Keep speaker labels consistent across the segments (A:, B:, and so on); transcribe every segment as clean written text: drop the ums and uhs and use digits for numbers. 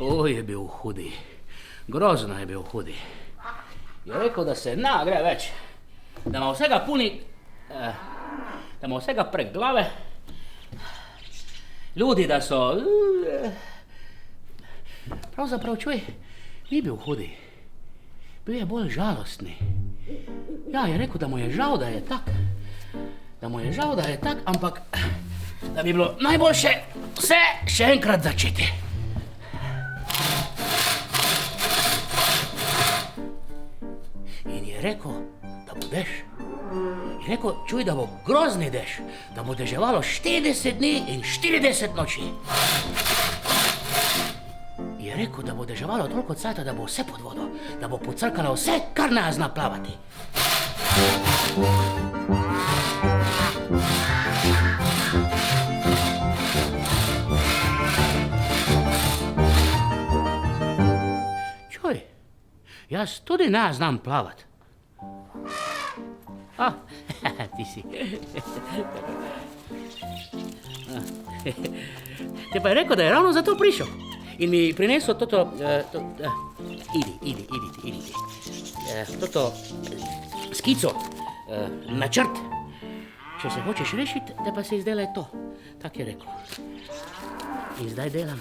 A: O, je bil hudi. Grozno je bil hudi. Je rekel, da se gre več. Da ima vsega da ima vsega prek glave. Ljudi, da so... Pravzaprav, čuj, ni bil hudi. Bil je bolj žalostni. Ja, je rekel, da mu je žal, da je tak. Ampak da bi bilo najboljše vse še enkrat začeti. In je rekel, da bo dež. Je rekel, čuj, da bo grozni dež, da bo deževalo 40 dni in 40 noči. Je rekel, da bo deževalo toliko cajta, da bo vse pod vodo, da bo pocrkalo vse, kar ne zna plavati. Čuj, jaz tudi ne znam plavati. Ti si. Te pa je rekel, da je ravno zato prišel. In mi prinesel toto... Idi. Toto skico, načrt. Če se hočeš rešiti, te pa se izdelaj to. Tak je rekel. In zdaj delam.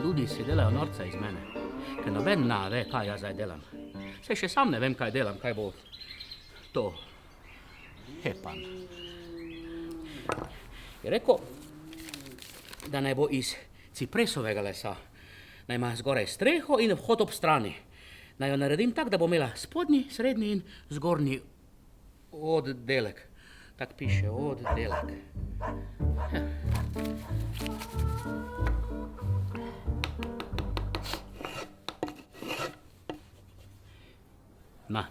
A: Ljudje si delajo norca iz mene, ker noben ne ve, kaj jaz zdaj delam. Saj še sam ne vem, kaj delam, kaj bo to. Hepan. Je rekel, da naj bo iz cipresovega lesa, naj ima zgoraj streho in vhod ob strani. Naj jo naredim tak, da bo imela spodnji, srednji in zgornji oddelek. Tak piše, oddelek. Na.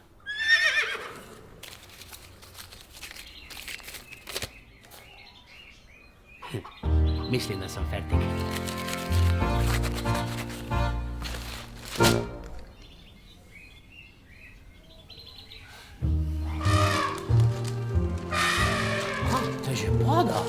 A: Mislim, da sem fertik. To je že pada.